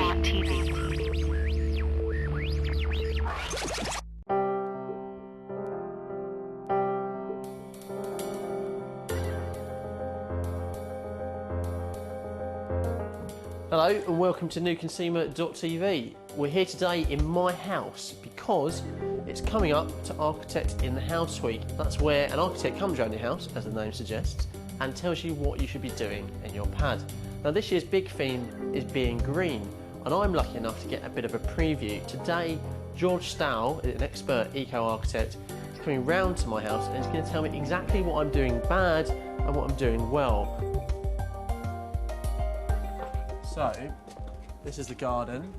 Hello and welcome to newconsumer.tv. We're here today in my house because it's coming up to Architect in the House Week. That's where an architect comes around your house, as the name suggests, and tells you what you should be doing in your pad. Now this year's big theme is being green, and I'm lucky enough to get a bit of a preview. Today, George Stowell, an expert eco-architect, is coming round to my house and is going to tell me exactly what I'm doing bad and what I'm doing well. So, this is the garden.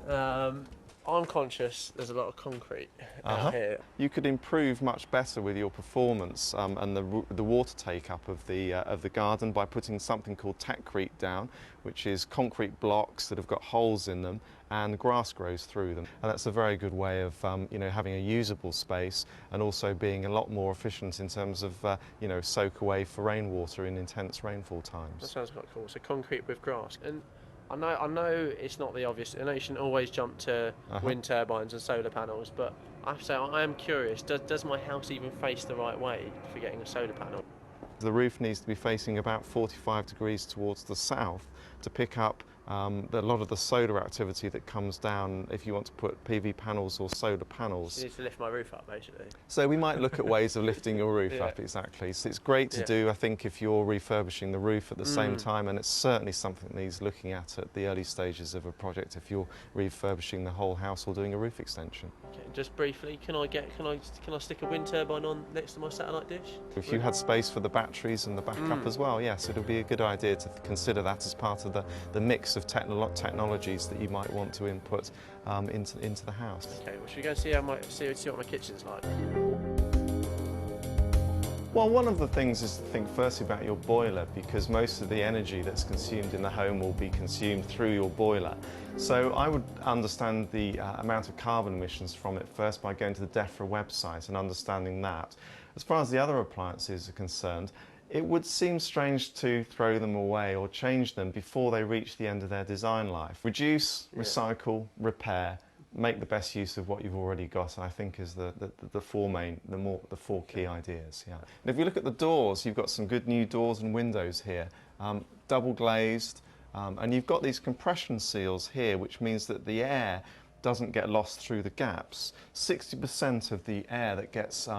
I'm conscious there's a lot of concrete out here. You could improve much better with your performance and the water take-up of the garden by putting something called Techcrete down, which is concrete blocks that have got holes in them and grass grows through them. And that's a very good way of having a usable space and also being a lot more efficient in terms of soak away for rainwater in intense rainfall times. That sounds quite cool. So concrete with grass. And I know it's not the obvious. I know you shouldn't always jump to wind turbines and solar panels, but I have to say I am curious. Does my house even face the right way for getting a solar panel? The roof needs to be facing about 45 degrees towards the south to pick up a lot of the solar activity that comes down if you want to put PV panels or solar panels. You need to lift my roof up, basically. So we might look at ways of lifting your roof up, exactly. So it's great to do, I think, if you're refurbishing the roof at the same time, and it's certainly something that needs looking at the early stages of a project if you're refurbishing the whole house or doing a roof extension. Okay, just briefly, can I stick a wind turbine on next to my satellite dish? If you had space for the batteries and the backup as well, yes, it would be a good idea to consider that as part of the mix of technologies that you might want to input into the house. Okay, well, should we go and see what my kitchen's like? Well, one of the things is to think firstly about your boiler, because most of the energy that's consumed in the home will be consumed through your boiler. So I would understand the amount of carbon emissions from it first by going to the DEFRA website and understanding that. As far as the other appliances are concerned, it would seem strange to throw them away or change them before they reach the end of their design life. Reduce, recycle, repair, make the best use of what you've already got, I think is the four key ideas. Yeah. And if you look at the doors, you've got some good new doors and windows here, double glazed, and you've got these compression seals here, which means that the air doesn't get lost through the gaps. 60% of the air that gets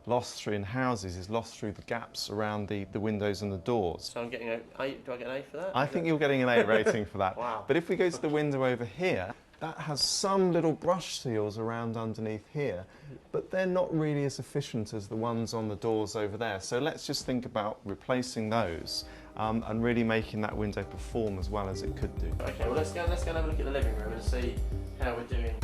lost through in houses is lost through the gaps around the windows and the doors. So I'm getting an 8, do I get an 8 for that? I think you're getting an 8 rating for that. Wow. But if we go to the window over here, that has some little brush seals around underneath here, but they're not really as efficient as the ones on the doors over there. So let's just think about replacing those and really making that window perform as well as it could do. Okay, well let's go and have a look at the living room and see how we're doing.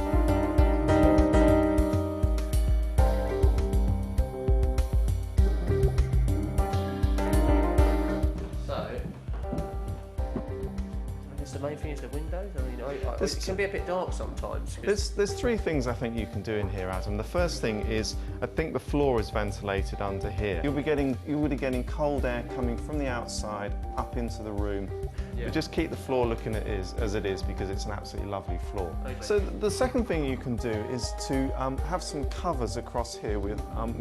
The main thing is the windows. I mean, it can be a bit dark sometimes. There's three things I think you can do in here, Adam. The first thing is, I think the floor is ventilated under here. You'll be getting cold air coming from the outside up into the room. Yeah. But just keep the floor looking as it is, because it's an absolutely lovely floor. Okay. So the second thing you can do is to have some covers across here with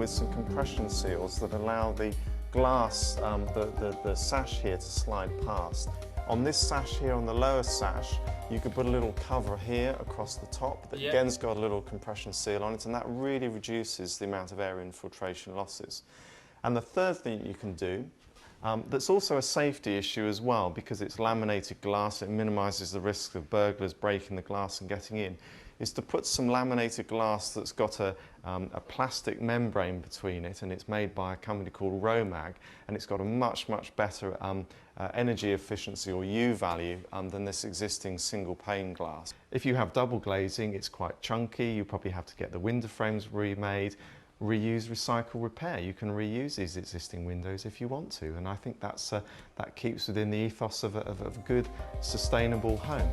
some compression seals that allow the glass, the sash here to slide past. On this sash here, on the lower sash, you could put a little cover here across the top that again's got a little compression seal on it, and that really reduces the amount of air infiltration losses. And the third thing you can do, that's also a safety issue as well, because it's laminated glass, it minimises the risk of burglars breaking the glass and getting in, is to put some laminated glass that's got a plastic membrane between it, and it's made by a company called Romag, and it's got a much better energy efficiency or U value than this existing single pane glass. If you have double glazing, it's quite chunky, you probably have to get the window frames remade. Reuse, recycle, repair. You can reuse these existing windows if you want to, and I think that keeps within the ethos of a good, sustainable home.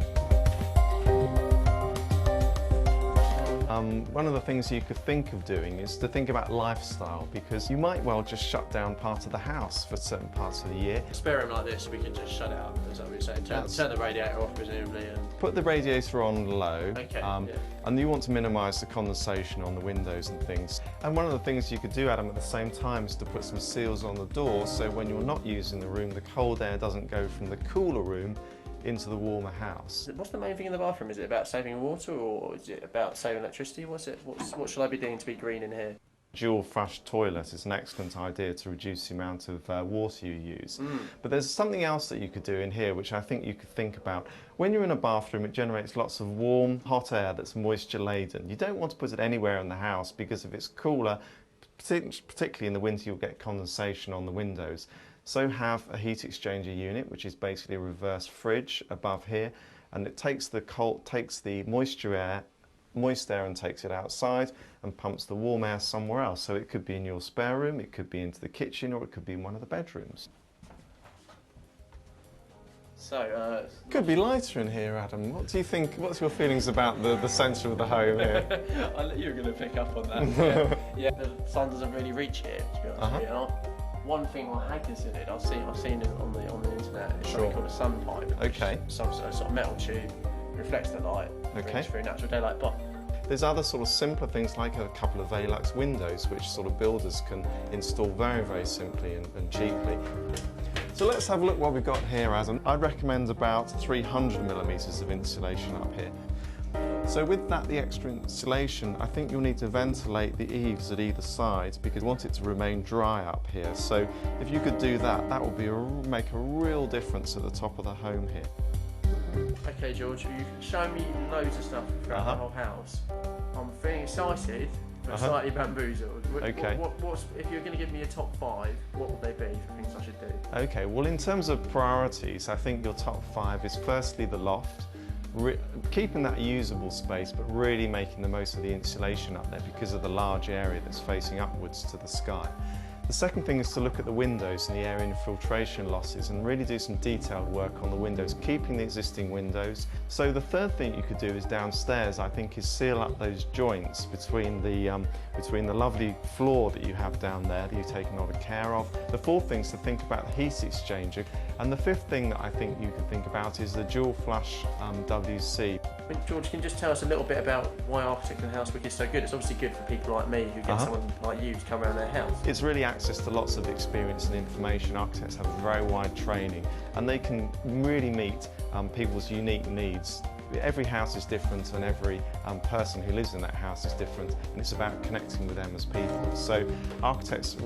one of the things you could think of doing is to think about lifestyle, because you might well just shut down part of the house for certain parts of the year. A spare room like this, we can just shut it up, is that what you're saying? Turn the radiator off presumably. Put the radiator on low, Okay, and you want to minimise the condensation on the windows and things. And one of the things you could do, Adam, at the same time is to put some seals on the door, so when you're not using the room, the cold air doesn't go from the cooler room into the warmer house. What's the main thing in the bathroom? Is it about saving water, or is it about saving electricity? What should I be doing to be green in here? Dual flush toilet is an excellent idea to reduce the amount of water you use. But there's something else that you could do in here which I think you could think about. When you're in a bathroom, it generates lots of warm, hot air that's moisture laden. You don't want to put it anywhere in the house, because if it's cooler, particularly in the winter, you'll get condensation on the windows. So have a heat exchanger unit, which is basically a reverse fridge above here, and it takes the moist air and takes it outside and pumps the warm air somewhere else. So it could be in your spare room, it could be into the kitchen, or it could be in one of the bedrooms. So, could be lighter in here, Adam. What do you think? What's your feelings about the centre of the home here? I knew you were going to pick up on that. Yeah, the sun doesn't really reach here, to be honest with you. One thing I had considered, I've seen it on the internet, it's something called a sun pipe. Okay. Some sort of metal tube, reflects the light, brings through natural daylight. But there's other sort of simpler things like a couple of Velux windows, which sort of builders can install very, very simply and cheaply. So let's have a look what we've got here, Adam. I'd recommend about 300mm of insulation up here. So with that, the extra insulation, I think you'll need to ventilate the eaves at either side, because you want it to remain dry up here. So if you could do that, that would make a real difference at the top of the home here. Okay, George, you've shown me loads of stuff throughout the whole house. I'm feeling excited, but slightly bamboozled. Okay. If you're going to give me a top 5, what would they be for things I should do? Okay, well, in terms of priorities, I think your top 5 is firstly the loft. Keeping that usable space, but really making the most of the insulation up there because of the large area that's facing upwards to the sky. The second thing is to look at the windows and the air infiltration losses and really do some detailed work on the windows, keeping the existing windows. So the third thing you could do is downstairs, I think, is seal up those joints between the lovely floor that you have down there that you've taken a lot of care of. The fourth thing is to think about the heat exchanger. And the fifth thing that I think you can think about is the dual flush WC. George, can you just tell us a little bit about why Architect in the House Week is so good? It's obviously good for people like me who get someone like you to come around their house. It's really access to lots of experience and information. Architects have a very wide training and they can really meet people's unique needs. Every house is different and every person who lives in that house is different, and it's about connecting with them as people. So architects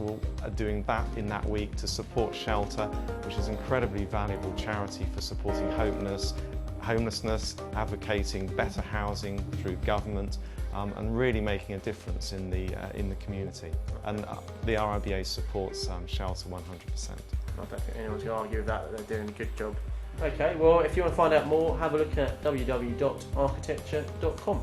are doing that in that week to support Shelter, which is an incredibly valuable charity for supporting homelessness, advocating better housing through government, and really making a difference in the community. And the RIBA supports Shelter 100%. I don't think anyone's going to argue with that they're doing a good job. Okay, well, if you want to find out more, have a look at www.architecture.com.